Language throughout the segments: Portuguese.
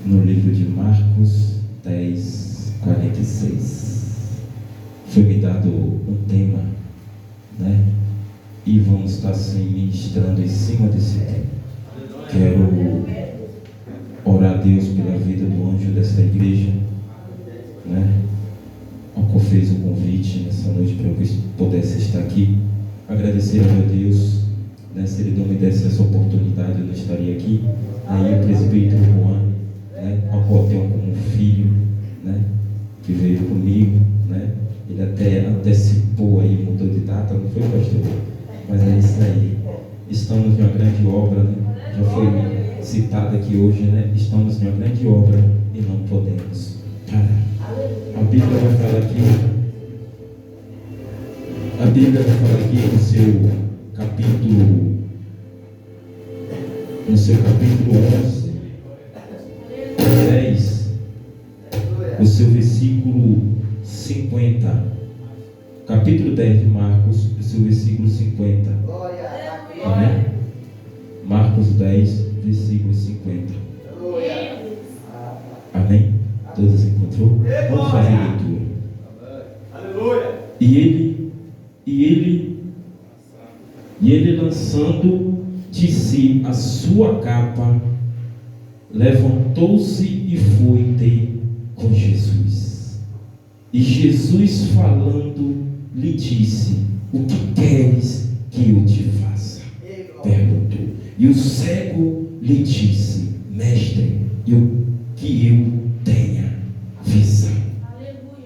no livro de Marcos 10, 46. Foi-me dado um tema, né? E vamos estar assim ministrando em cima desse tema. Quero orar a Deus pela vida do anjo desta igreja, né? Ao qual fez o convite nessa noite para eu pudesse estar aqui. Agradecer a meu Deus, né? Se Ele não me desse essa oportunidade, eu não estaria aqui. Aí o presbítero Juan, né? Ao qual tenho como filho, né? Que veio comigo, né? Ele até antecipou aí, mudou de data, não foi, pastor? Mas é isso aí. Estamos em uma grande obra, né? Já foi citado aqui hoje, né? Estamos em uma grande obra e não podemos parar. A Bíblia vai falar aqui no seu capítulo 11, 10, o seu versículo 50. Capítulo 10 de Marcos, o seu versículo 50. Amém? Marcos 10, versículo 50. Amém? Todos encontrou? Vamos fazer a leitura. Aleluia. E ele lançando de si a sua capa, levantou-se e foi ter com Jesus. E Jesus falando lhe disse: o que queres que eu te faça? Perguntou. E o cego lhe disse: mestre, que eu tenha visão.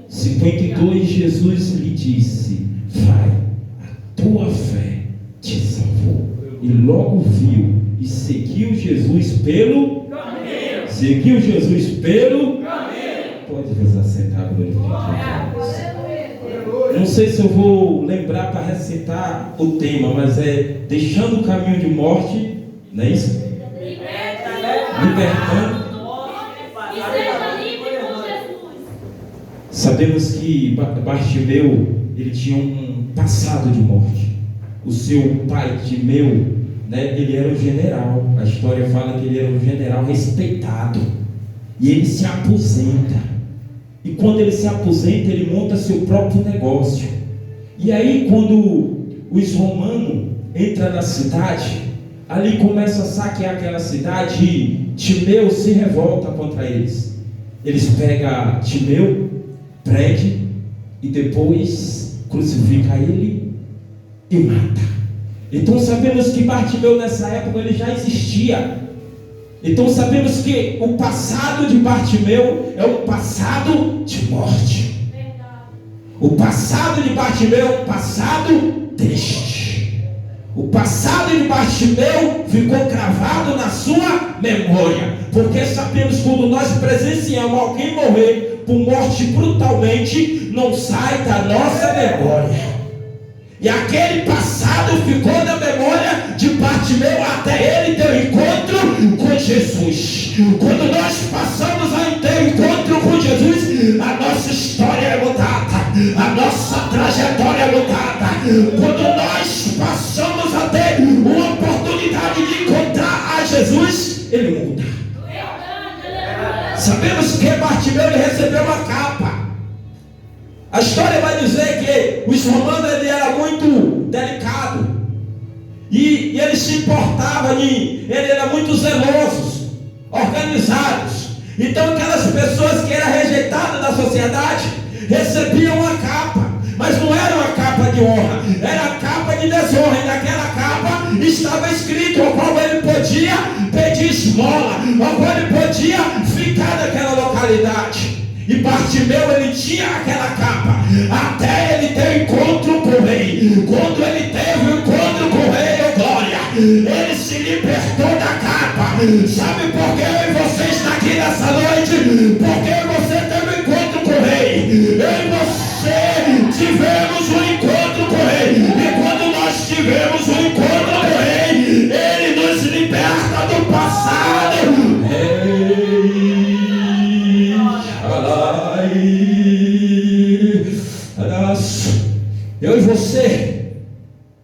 52. Jesus lhe disse: vai, a tua fé te salvou. E logo viu e seguiu Jesus pelo caminho. Seguiu Jesus pelo caminho. Pode vos assentar, glorificado. Não sei se eu vou lembrar para recitar o tema, mas é deixando o caminho de morte, não é isso? Libertando. Sabemos que Bartimeu, ele tinha um passado de morte. O seu pai, Timeu, né, ele era um general. A história fala que ele era um general respeitado. E ele se aposenta. E quando ele se aposenta, ele monta seu próprio negócio. E aí, quando os romanos entram na cidade, ali começa a saquear aquela cidade e Timeu se revolta contra eles. Eles pegam Timeu, prende e depois crucifica ele e mata. Então sabemos que Bartimeu nessa época ele já existia. Então sabemos que o passado de Bartimeu é um passado de morte. O passado de Bartimeu é um passado triste. O passado de Bartimeu ficou cravado na sua memória. Porque sabemos que quando nós presenciamos alguém morrer por morte brutalmente, não sai da nossa memória. E aquele passado ficou na memória de Bartimeu até ele ter um encontro com Jesus. Quando nós passamos a ter um encontro com Jesus, a nossa história é mudada, a nossa trajetória é mudada. Quando nós passamos a ter uma oportunidade de encontrar a Jesus, ele muda. Sabemos que Bartimeu ele recebeu uma capa. A história vai dizer que os romanos ele era muito delicado e eles se importavam, ele era muito zelosos, organizados. Então aquelas pessoas que eram rejeitadas da sociedade recebiam uma capa, mas não era uma capa de honra, era a capa de desonra. E naquela capa estava escrito ao qual ele podia pedir esmola, ao qual ele podia ficar naquela localidade. E Bartimeu ele tinha aquela capa até ele ter encontro com o rei. Quando ele teve o encontro com o rei, oh glória, ele se libertou da capa. Sabe por que eu e você está aqui nessa noite? Porque você teve um encontro com o rei. Eu e você tivemos um encontro com o rei. E quando nós tivemos um encontro com o rei, ele nos liberta do passado. Eu e você,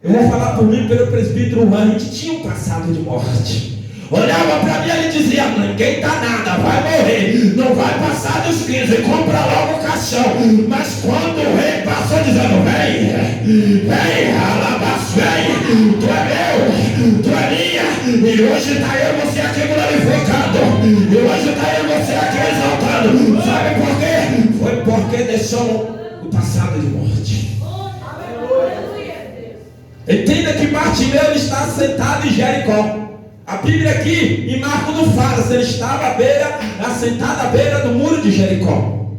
eu vou falar por mim, pelo presbítero Juan, a gente tinha um passado de morte. olhava para mim e ele dizia: ninguém está nada, vai morrer, não vai passar dos 15, compra logo o caixão. Mas quando o rei passou dizendo: vem, alabás, vem, tu é meu, tu é minha, e hoje está eu e você aqui glorificando, e hoje está eu e você aqui exaltando. Sabe por quê? Foi porque deixou o passado de morte. Entenda que Bartimeu está sentado em Jericó. A Bíblia aqui em Marcos não fala se ele estava assentado à beira do muro de Jericó.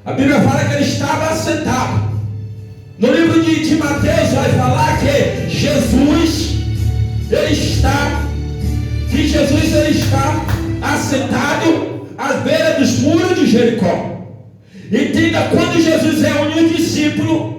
A Bíblia fala que ele estava assentado. No livro de Mateus vai falar que Jesus está assentado à beira dos muros de Jericó. Entenda, quando Jesus reuniu os discípulos,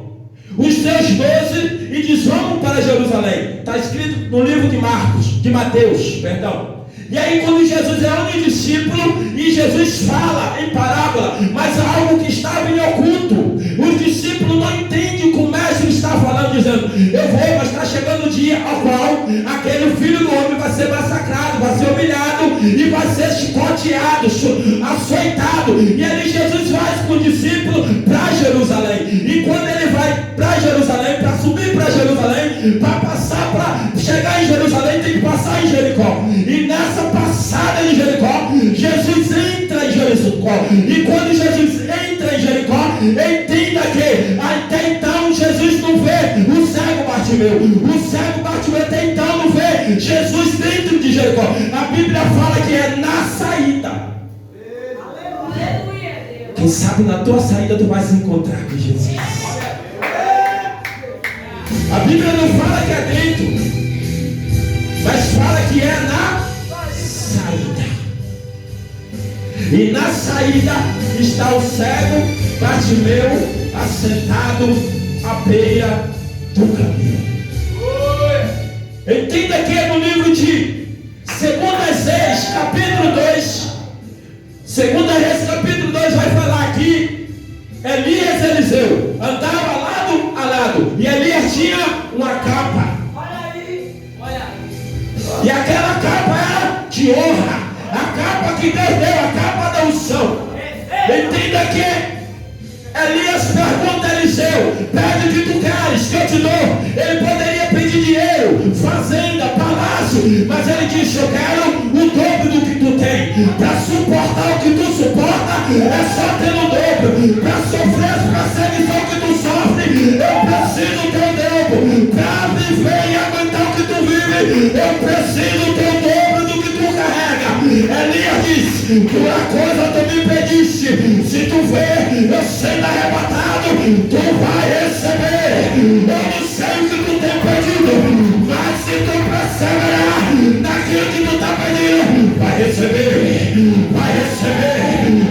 os seus 12, e diz: vamos para Jerusalém. Está escrito no livro de Mateus, perdão. E aí quando Jesus reúne os discípulos, e Jesus fala em parábola, mas algo que estava em oculto, os discípulos não entendem o que o mestre está falando, dizendo: eu vou, mas está chegando o dia ao qual aquele filho do homem vai ser massacrado, vai ser humilhado, e vai ser chicoteado, açoitado. E aí Jesus vai com o discípulo para Jerusalém. E quando ele vai para Jerusalém, para subir para Jerusalém, para chegar em Jerusalém, tem que passar em Jericó. E nessa passada em Jericó, Jesus entra em Jericó. E quando Jesus entra em Jericó, entenda que até então Jesus não vê o cego Bartimeu. O cego Bartimeu até então não vê Jesus dentro de Jericó. A Bíblia fala que é na saída. Quem sabe na tua saída tu vai se encontrar com Jesus. A Bíblia não fala que é dentro, mas fala que é na saída. E na saída está o cego Bartimeu assentado à beira do caminho. Entenda que no livro de 2 Reis, capítulo 2, 2 Reis, capítulo 2, vai falar que Elias e Eliseu andavam lado a lado, e Elias tinha uma capa. E aquela capa era de honra, a capa que Deus deu, a capa da unção. Entenda que Elias pergunta a Eliseu: pede o que tu queres, que eu te dou. Ele poderia pedir dinheiro, fazenda, palácio, mas ele disse: eu quero o dobro do que tu tem. Para suportar o que tu suporta, é só ter o dobro. Para sofrer as perseguições que tu sofre, eu preciso ter o dobro. Para viver e aguentar o que tu vive, eu preciso ter o dobro do que tu carrega. Elias diz: por a coisa tu me pediste, se tu ver eu sendo arrebatado, tu vai receber. Eu não sei o que tu tem pedido, mas se tu perseverar naquilo que tu está pedindo, vai receber, vai receber,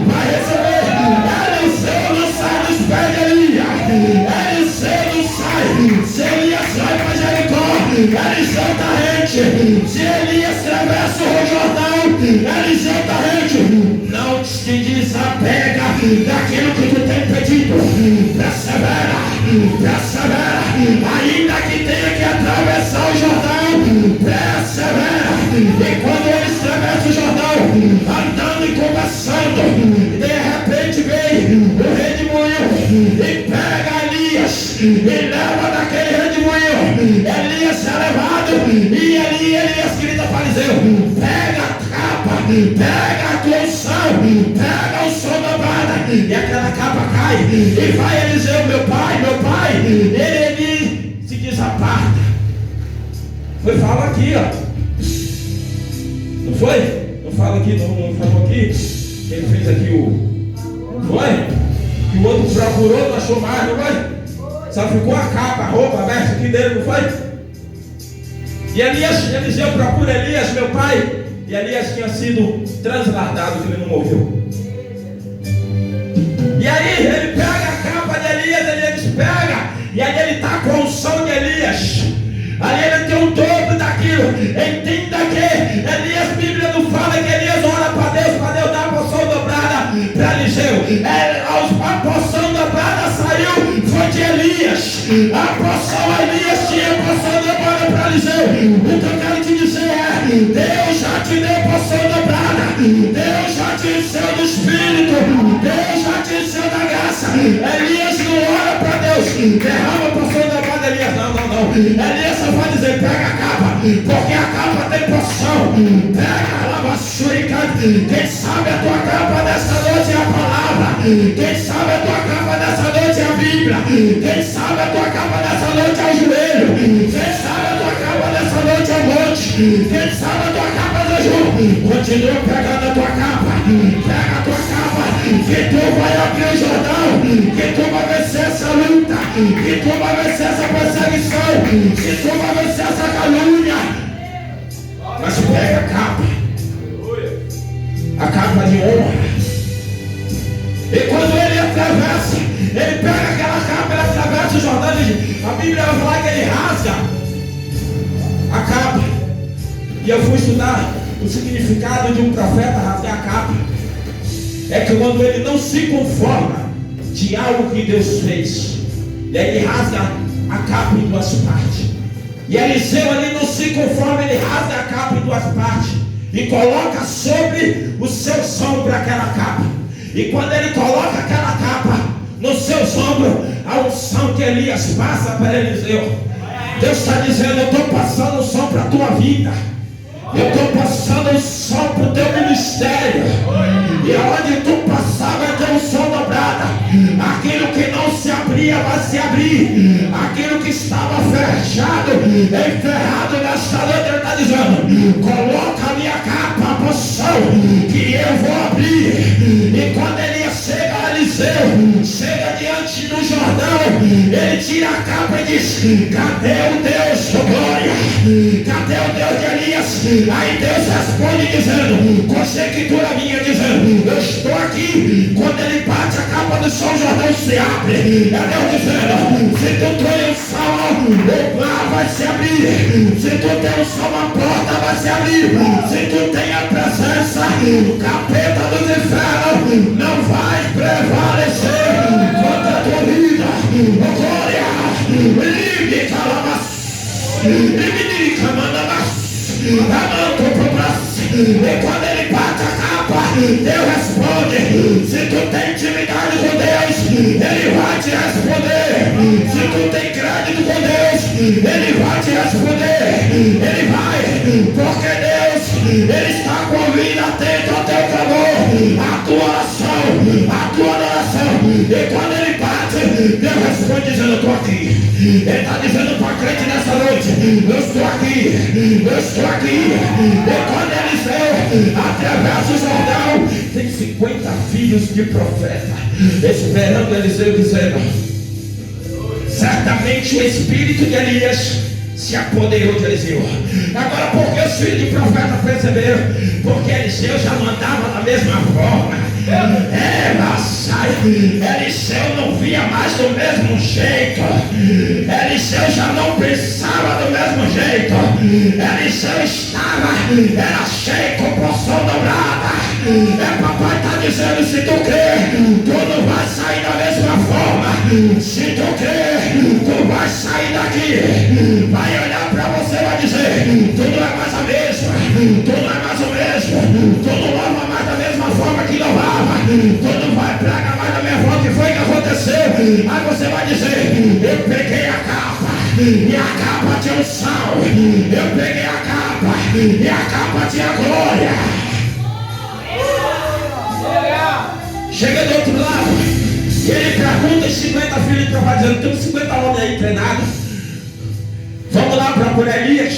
vai receber. Eliseu não sai dos pés de Elias, Eliseu não sai. Se Elias vai para Jericó, Eliseu está rente. Se Elias atravessa o Jordão, Eliseu está rente. Não te desapega daquilo que tu tem pedido. Persevera, persevera. Ainda que tenha que atravessar o Jordão, persevera. E quando eles atravessam o Jordão, andando e conversando, de repente vem o redemoinho e pega Elias e leva daquele redemoinho. Elias é levado, e Elias, querido fariseu, pega a capa, pega a tua unção, pega o som da banda, e aquela capa cai. E vai Eliseu: meu pai, ele se desaparta. Foi fala aqui, ó. Não foi? Não fala aqui, não falou aqui. Quem fez aqui o... Foi? Que o outro procurou, não achou mais, não foi? Só ficou a capa, a roupa, a veste aqui dele, não foi? E Eliseu procura Elias, meu pai. E Elias tinha sido transladado, que ele não morreu. E aí ele pega a capa de Elias pega. E aí ele está com a unção de Elias. Ali ele tem um dobro daquilo. Entenda que Elias, Bíblia não fala que Elias ora para Deus dar a porção dobrada para Eliseu. A porção dobrada saiu, foi de Elias. A porção Elias tinha a porção dobrada para Eliseu. O que eu quero te dizer é: Deus já Deus já te encheu do Espírito, Deus já te encheu da graça. Elias não ora para Deus, derrama para o seu amado Elias, não. Elias só vai dizer, pega a capa, porque a capa tem poção. Pega a lava suricante. Quem sabe a tua capa dessa noite é a palavra. Quem sabe a tua capa dessa noite é a Bíblia. Quem sabe a tua capa dessa noite é o joelho. Quem sabe a tua capa dessa noite é o monte. Quem sabe a tua capa é jejum. Continua pegando a tua capa. Pega a tua capa, que tu vai abrir o Jordão, que tu vai vencer essa luta, que tu vai vencer essa perseguição, que tu vai vencer essa calúnia. Mas pega a capa de honra. E quando ele atravessa, ele pega aquela capa, ele atravessa o Jordão. A Bíblia vai falar que ele rasga a capa. E eu fui estudar o significado de um profeta rasgar a capa. É que quando ele não se conforma de algo que Deus fez, e aí ele rasga a capa em duas partes. E Eliseu ali não se conforma, ele rasga a capa em duas partes e coloca sobre o seu ombro aquela capa. E quando ele coloca aquela capa no seu ombro, a unção que Elias passa para Eliseu, Deus está dizendo, eu estou passando o som para a tua vida. Eu estou passando o som para o teu ministério. E onde tu passar vai ter um som dobrado. Aquilo que não se abria vai se abrir. Aquilo que estava fechado, enferrado nesta noite, ele está dizendo, coloca a minha capa, a poção, que eu vou abrir. E quando ele chega, Eliseu chega diante do Jordão, ele tira a capa e diz, cadê o Deus da glória? Cadê o Deus de Elias? Aí Deus responde dizendo, conjectura minha, dizendo, eu estou aqui. Quando ele bate a capa do São Jordão se abre. É Deus dizendo, se tu tem um sol, o mar vai se abrir. Se tu tem um sol, a porta vai se abrir. Se tu tem a presença, o capeta dos infernos não vai prevalecer contra a tua vida. Oh, glória! Livre, calabas! Livre, camanabas! E quando ele bate a capa, Deus responde. Se tu tem intimidade com Deus, ele vai te responder. Se tu tem crédito com Deus, ele vai te responder. Ele vai, porque Deus, ele está com a vida atento ao teu clamor, a tua oração, a tua adoração. E quando ele bate, Deus responde dizendo, eu estou aqui. Ele está dizendo para a crente nessa noite, eu estou aqui, eu estou aqui. E quando Eliseu atravessa o Jordão, tem 50 filhos de profeta esperando Eliseu, dizendo, certamente o espírito de Elias se apoderou de Eliseu. Agora, por que os filhos de profeta perceberam? Porque Eliseu já não andava da mesma forma. Eliseu não via mais do mesmo jeito. Eliseu já não pensava do mesmo jeito. Eliseu era cheio com porção dobrada. Papai está dizendo, se tu crer, tu não vai sair da mesma forma. Se tu crer, tu vai sair daqui. Vai olhar para você e vai dizer, tu não é mais a mesma. Tu não é mais o mesmo. Tu não louva mais da mesma forma que louvava. Tu não vai pregar mais da mesma forma. O que foi que aconteceu? Aí você vai dizer, eu peguei a capa, e a capa tinha unção. Eu peguei a capa, e a capa tinha glória. Chega do outro lado, e ele pergunta os 50 filhos de profeta, dizendo, tem 50 homens aí treinados, vamos lá procurar Elias.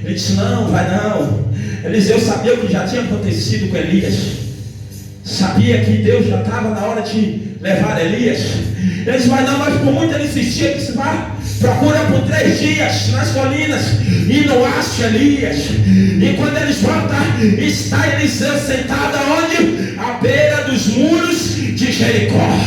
Ele disse, não, vai não. Eliseu sabia o que já tinha acontecido com Elias, sabia que Deus já estava na hora de levar Elias. Ele disse, vai não, mas por muito ele insistia, ele disse, vai, procura por 3 dias nas colinas e não acha Elias. E quando eles voltam, está Eliseu sentado aonde? À beira dos muros de Jericó.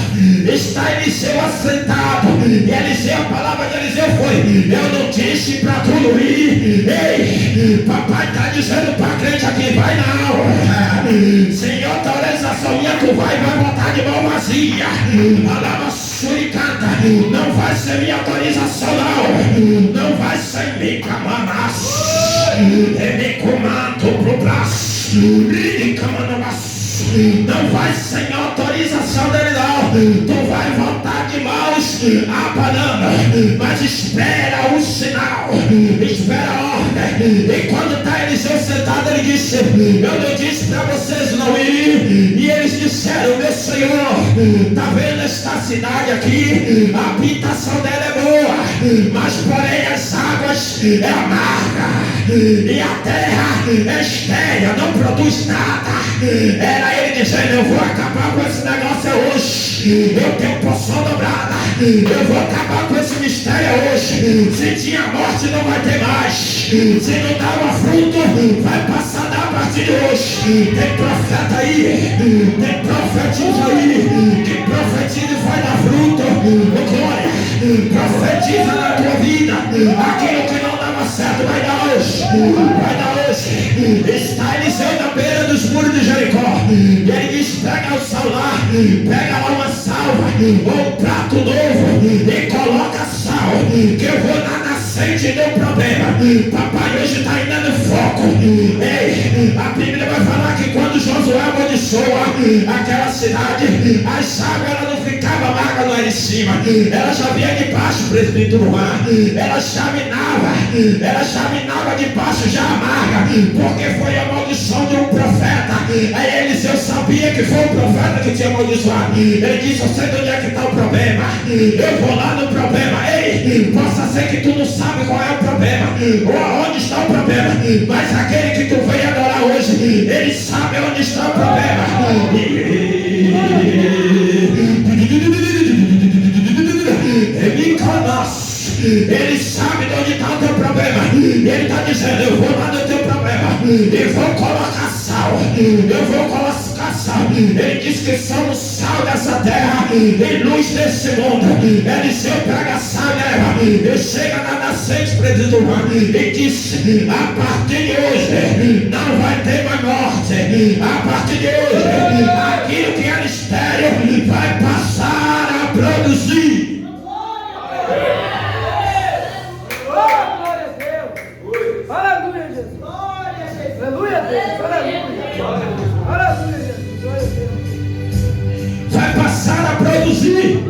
Está Eliseu assentado. E Eliseu, a palavra de Eliseu foi, eu não disse para tu não ir. Ei, papai está dizendo para a crente aqui, vai não. Senhor, tá olhando essa minha, tu vai botar de mão vazia. Palavra suricata, não vai ser minha autorização não. Não vai ser me camanaço. Me comando pro braço. Não vai sem autorização dele não. Tu vai voltar de mãos abanando, mas espera o sinal, espera a ordem. E quando está Eliseu sentado, ele disse: eu não disse para vocês não ir. E eles disseram: meu Senhor, está vendo esta cidade aqui? A habitação dela é boa, mas porém as águas é amarga e a terra é estéril, não produz nada. Era ele dizendo: eu vou acabar com esse negócio hoje. Eu tenho porção dobrada. Eu vou acabar com esse mistério hoje. Se tinha morte, não vai ter mais. Se não dava fruto, vai passar a dar a partir de hoje. Tem profeta aí, tem profetisa aí, que profetiza e vai dar fruto. Oh, glória, profetiza na tua vida. Aquilo que não dava certo vai dar hoje. Vai dar hoje. Está Eliseu na beira dos muros de Jericó. E ele diz: pega o sal lá, pega lá uma salva ou um prato novo e coloca sal, que eu vou na nascente do problema. Papai hoje está indo no foco. Ei, a Bíblia vai falar que quando Josué amaldiçoa aquela cidade, as águas ela não ficava amarga lá em cima, ela já vinha de baixo, presbítero no ar. Ela chaminava de baixo já amarga, porque foi a maldição de um profeta. Aí Eliseu sabia que foi o profeta que tinha amaldiçoado. Ele disse: eu sei de onde é que está o problema, eu vou lá no problema. Ei, possa ser que tu não sabe qual é o problema ou aonde está o problema, mas aquele que tu veio adorar hoje, ele sabe onde está o problema. Ele sabe de onde está o teu problema. Ele está dizendo: eu vou lá no teu problema e vou colocar sal. Eu vou colocar sal. Ele diz que somos sal dessa terra e luz desse mundo. Eliseu pega sal e leva e chega na nascente, presidente humano, e diz: a partir de hoje não vai ter mais morte. A partir de hoje aquilo que era estéril vai passar a produzir. Aleluia, Jesus. Aleluia, Deus. Aleluia. Aleluia, Jesus. Glória a Deus. Vai passar a produzir.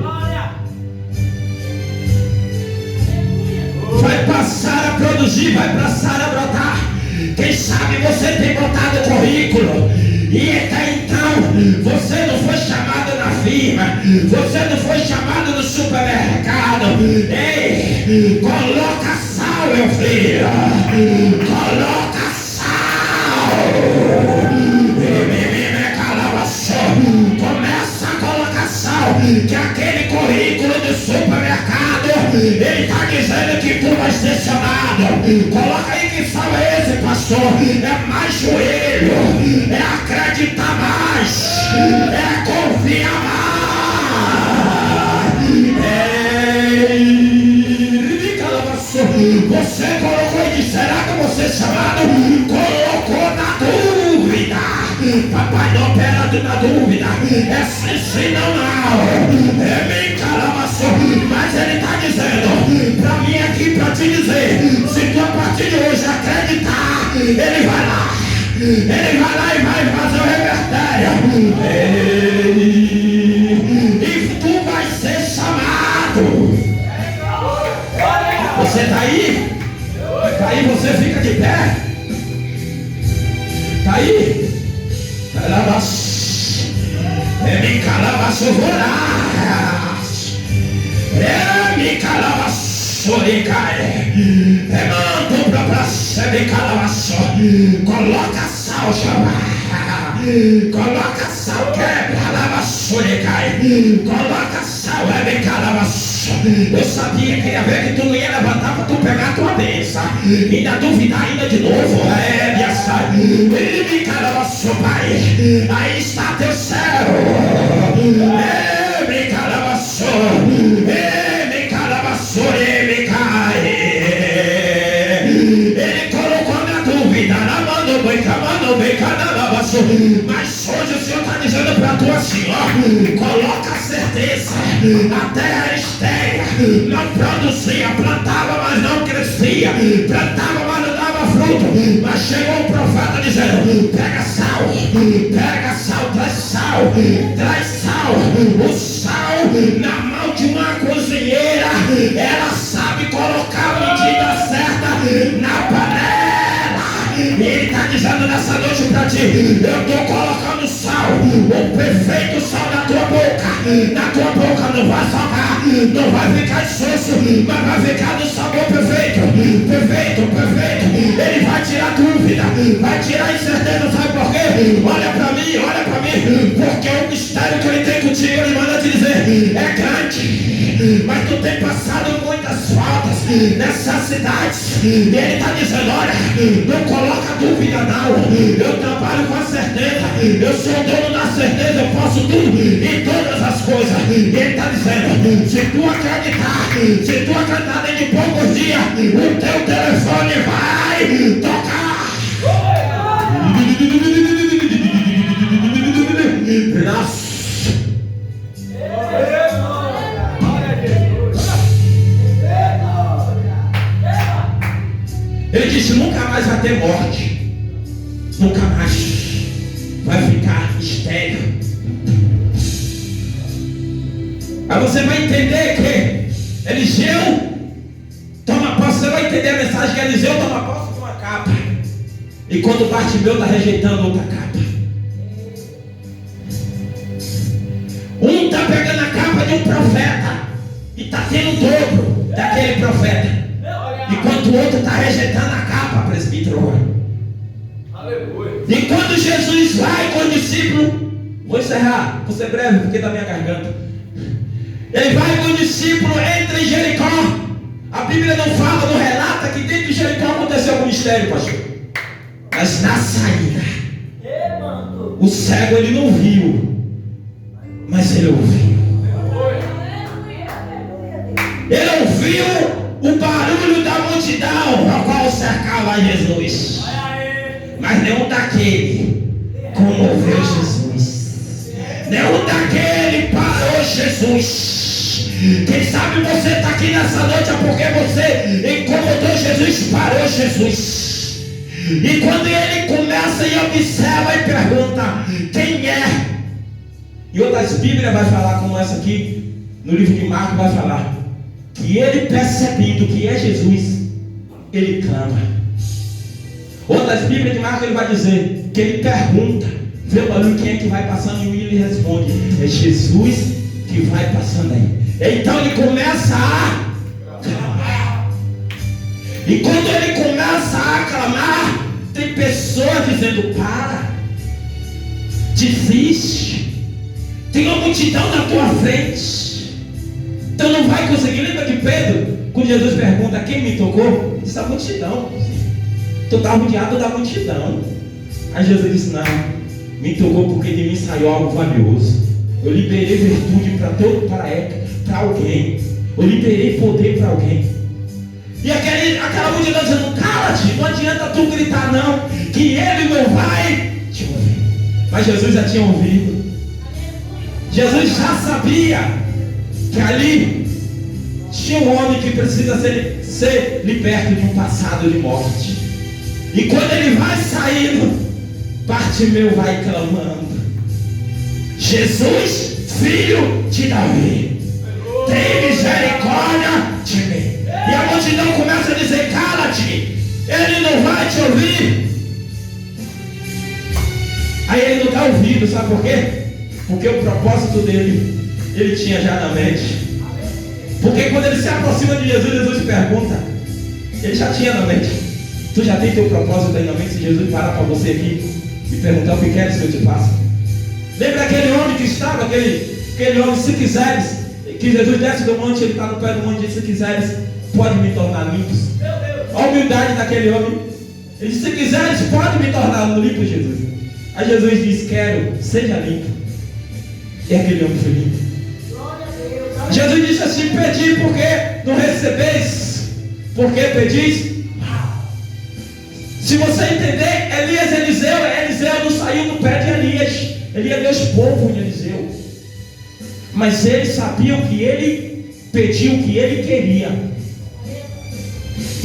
Vai passar a produzir, vai passar a brotar. Quem sabe você tem botado currículo e até então você não foi chamado na firma, você não foi chamado no supermercado. Ei, coloca sal, meu filho. Coloca sal. Começa a colocar sal, que aquele currículo do supermercado, ele está dizendo que tu vai ser chamado. Coloca aí, que sal é esse, pastor? É mais joelho, é acreditar mais, é confiar mais. Você colocou e disse: será que eu vou ser chamado? Colocou na dúvida. Papai não opera na dúvida. É sim, não. É bem calamaço. Mas ele está dizendo para mim aqui, para te dizer: se tu a partir de hoje acreditar, ele vai lá. Ele vai lá e vai fazer o revertério. E tu vai ser chamado. Você está aí? Está aí, você fica de pé. Está aí? Calabas. Me calabas, me calabas, manto para praça, me calabas. Coloca sal, chama. Coloca sal, quebra, lava, cai. Coloca sal, me calabas. Eu sabia que ia ver que tu não ia levantar para tu pegar a tua bênção. Ainda duvidar ainda de novo. Minha sai. Me calabas, pai. Aí está teu céu. Me calabas. Me calabas, me cai. Ele colocou na dúvida. Mas hoje o Senhor está dizendo para tu assim, ó, coloca a certeza. A terra era estéril, não produzia, plantava, mas não crescia, plantava, mas não dava fruto. Mas chegou o profeta dizendo: pega sal, traz sal. O sal na mão de uma cozinheira, ela sabe colocar a medida certa na panela. E Ele está dizendo nessa noite para ti: eu estou colocando sal, o perfeito sal na tua boca. Na tua boca não vai salgar, não vai ficar insosso, mas vai ficar no sabor perfeito. Ele vai tirar dúvida, vai tirar incerteza. Sabe por quê? Olha para mim, porque o mistério que Ele tem contigo, Ele manda te dizer, é grande. Mas tu tem passado muitas faltas, necessidades, e Ele está dizendo: olha, não coloca dúvida não, eu trabalho com a certeza, eu sou o dono da certeza, eu posso tudo e todas as coisas. E Ele está dizendo: se tu acreditar dentro de poucos dias, o teu telefone vai tocar. Nossa. Ele disse: nunca mais vai ter morte, nunca mais vai ficar estéril. Aí você vai entender que Eliseu toma posse. Você vai entender a mensagem que Eliseu toma posse de uma capa, e quando Bartimeu está rejeitando outra capa. Um está pegando a capa de um profeta e está tendo o dobro daquele profeta, enquanto o outro está rejeitando a capa, presbítero. Aleluia. E quando Jesus vai com o discípulo, vou encerrar, vou ser breve porque da minha garganta. Ele vai com o discípulo, entra em Jericó. A Bíblia não fala, não relata que dentro de Jericó aconteceu algum mistério, pastor. Mas na saída, o cego ele não viu, mas ele ouviu. Ele ouviu o barulho da multidão, a qual cercava Jesus. Mas nenhum daquele comoveu Jesus. Nenhum daquele parou Jesus. Quem sabe você está aqui nessa noite é porque você incomodou Jesus, parou Jesus. E quando ele começa e observa e pergunta: quem é? E outras Bíblias vai falar, como essa aqui, no livro de Marcos vai falar, que ele, percebendo que é Jesus, ele clama. Outras Bíblias de Marcos ele vai dizer que ele pergunta, vê o barulho, quem é que vai passando, e ele responde: é Jesus que vai passando aí. Então ele começa a clamar. E quando ele começa a clamar, tem pessoas dizendo: para, desiste, tem uma multidão na tua frente, então não vai conseguir. Lembra de Pedro, quando Jesus pergunta: quem me tocou? Disse: a multidão. Tu está rodeado da multidão. Aí Jesus disse: não, me tocou porque de mim saiu algo valioso. Eu liberei virtude para alguém. Eu liberei poder para alguém. E aquela multidão dizendo: cala-te, não adianta tu gritar não, que ele não vai te ouvir. Mas Jesus já tinha ouvido. Jesus já sabia que ali tinha um homem que precisa ser liberto de um passado de morte. E quando ele vai saindo, Bartimeu vai clamando: Jesus, filho de Davi, tem misericórdia de mim. E a multidão começa a dizer: cala-te, ele não vai te ouvir. Aí ele não dá ouvido, sabe por quê? Porque o propósito dele, ele tinha já na mente. Porque quando ele se aproxima de Jesus, Jesus pergunta, ele já tinha na mente. Tu já tem teu propósito aí na mente? Se Jesus parar para você aqui e perguntar: o que queres que eu te faça? Lembra aquele homem que estava, aquele homem: se quiseres, que Jesus desce do monte, ele está no pé do monte e diz: se quiseres, pode me tornar limpos. A humildade daquele homem. Ele disse: se quiseres, pode me tornar limpo, Jesus. Aí Jesus diz: quero, seja limpo. E aquele homem foi limpo. Jesus disse assim: pedi porque não recebeis, porque pedis. Se você entender, Eliseu não saiu do pé de Elias. Elias deu povo em Eliseu. Mas eles sabiam que ele pediu o que ele queria.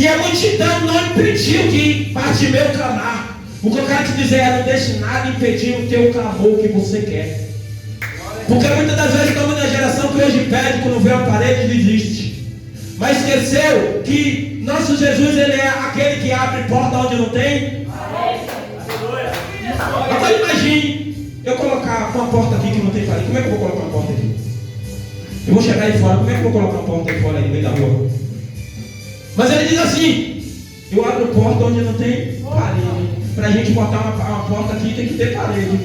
E a multidão não impediu que Bartimeu clamar. O que eu quero te dizer é: não deixe nada impedir o teu clamor que você quer. Porque muitas das vezes estamos na geração que hoje pede, quando vê a parede desiste. Mas esqueceu que nosso Jesus, ele é aquele que abre porta onde não tem. Agora imagine eu colocar uma porta aqui que não tem parede. Como é que eu vou colocar uma porta aqui? Eu vou chegar aí fora. Como é que eu vou colocar uma porta aí fora, aí no meio da rua? Mas ele diz assim: eu abro porta onde não tem parede. Para a gente botar uma porta aqui tem que ter parede.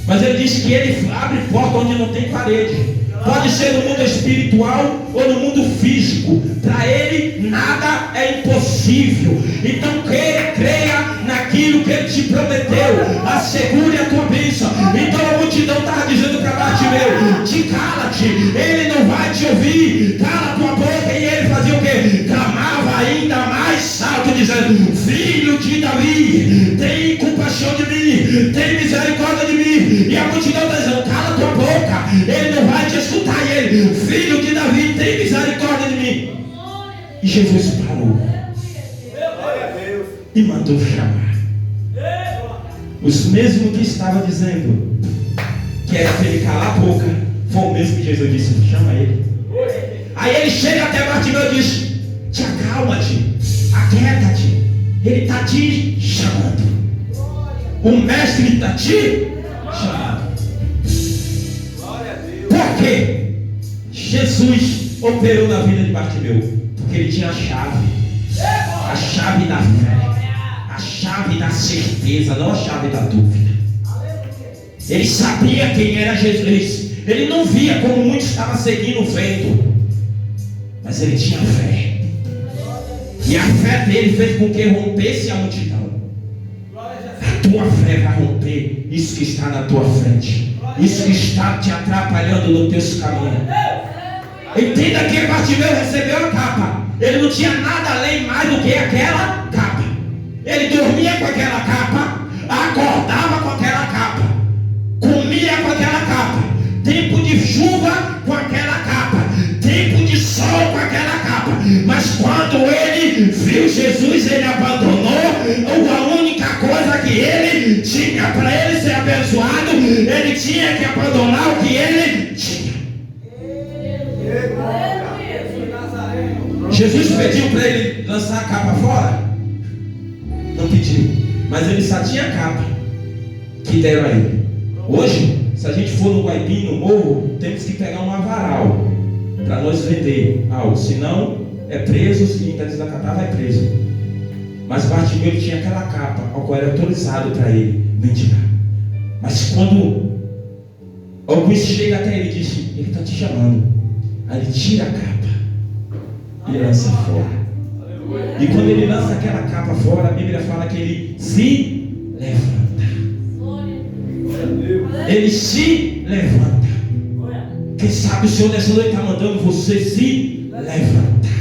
Mas ele diz que ele abre porta onde não tem parede. Pode ser no mundo espiritual ou no mundo físico. Para ele nada é impossível. Então creia naquilo que ele te prometeu. Assegure a tua bênção. Então a multidão estava dizendo para Bartimeu: te cala-te, ele não vai te ouvir. Cala a tua boca. E ele fazia o quê? Clamava ainda mais alto, dizendo: filho de Davi, tem compaixão de mim, tem misericórdia de mim. E a multidão está dizendo: cala a tua boca, ele não vai te escutar. E ele: filho de Davi, tem misericórdia de mim. E Jesus parou e mandou chamar. Os mesmos que estavam dizendo que era para ele calar a boca, foi o mesmo que Jesus disse: chama ele. Aí ele chega até Bartimeu e diz: te acalma-te, aquieta-te, ele está te chamando. O mestre está te chamando. Por quê? Jesus operou na vida de Bartimeu porque ele tinha a chave da fé, a chave da certeza, não a chave da dúvida. Ele sabia quem era Jesus. Ele não via como muitos estavam seguindo o vento, mas ele tinha fé. E a fé dele fez com que rompesse a multidão. A tua fé vai romper isso que está na tua frente, isso que está te atrapalhando nos teus caminhos. Entenda que Bartimeu recebeu a capa. Ele não tinha nada além mais do que aquela capa. Ele dormia com aquela capa, acordava com aquela capa, comia com aquela capa, tempo de chuva com aquela capa, tempo de sol com aquela capa. Mas quando ele viu Jesus, ele abandonou a única coisa que ele tinha. Para ele ser abençoado, ele tinha que abandonar o que ele tinha. Jesus pediu para ele lançar a capa fora? Não pediu, mas ele só tinha a capa que deram a ele. Hoje, se a gente for no Guaipim, no morro, temos que pegar um avaral para nós vender algo, senão é preso. Se ainda desacatar, vai preso. Mas Bartimeu tinha aquela capa ao qual era autorizado para ele mendigar. Mas quando alguns chegam até ele e dizem: ele está te chamando. Aí ele tira a capa e lança fora. E quando ele lança aquela capa fora, a Bíblia fala que ele se levanta. Ele se levanta. Quem sabe o Senhor nessa noite está mandando você se levantar.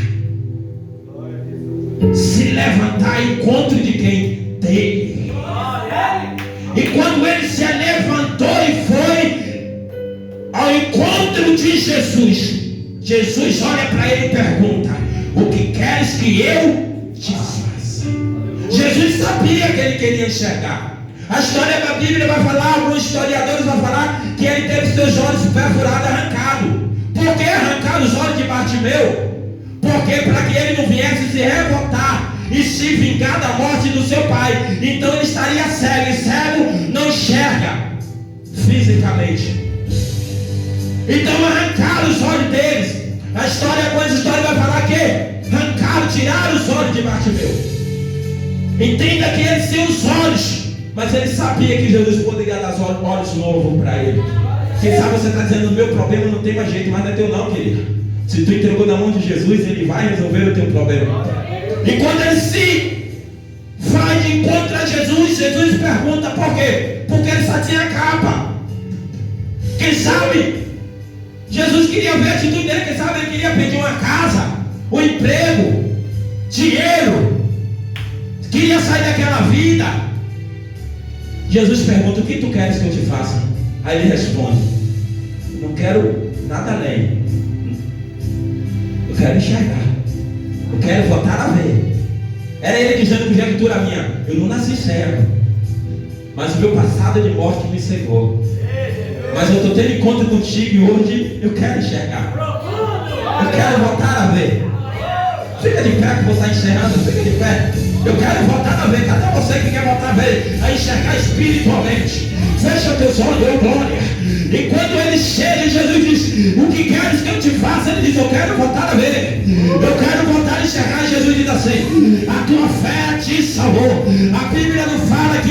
Se levantar em encontro de quem? Dele. E quando ele se levantou e foi ao encontro de Jesus, Jesus olha para ele e pergunta: o que queres que eu te faça? Jesus sabia que ele queria enxergar. A história da Bíblia vai falar, alguns historiadores vão falar que ele teve seus olhos perfurados, arrancados. Por que arrancar os olhos de Bartimeu? Porque para que ele não viesse se revoltar e se vingar da morte do seu pai. Então ele estaria cego, e cego não enxerga fisicamente. Então arrancaram os olhos deles. A história, algumas histórias vai falar que arrancaram, tiraram os olhos de Bartimeu. Entenda que ele tinha os olhos, mas ele sabia que Jesus poderia dar olhos novos para ele. Quem sabe você está dizendo: o meu problema não tem mais jeito, mas não é teu não, querido. Se tu entregou na mão de Jesus, ele vai resolver o teu problema. E quando ele se vai de encontro a Jesus, Jesus pergunta por quê? Porque ele só tinha capa. Quem sabe Jesus queria ver a atitude dele. Quem sabe ele queria pedir uma casa, um emprego, dinheiro, queria sair daquela vida. Jesus pergunta: o que tu queres que eu te faça? Aí ele responde: não quero nada além. Eu quero enxergar. Eu quero voltar a ver. Era ele dizendo: criatura minha, eu não nasci cego, mas o meu passado de morte me cegou. Mas eu estou tendo encontro contigo e hoje eu quero enxergar. Eu quero voltar a ver. Fica de pé que você está encerrando, fica de pé. Eu quero voltar a ver. Cadê você que quer voltar a ver? A enxergar espiritualmente. Fecha teus olhos, deu glória. E quando ele chega, Jesus diz: o que queres que eu te faça? Ele diz: eu quero voltar a ver. Eu quero voltar a enxergar. Jesus diz assim: a tua fé te salvou. A Bíblia não fala que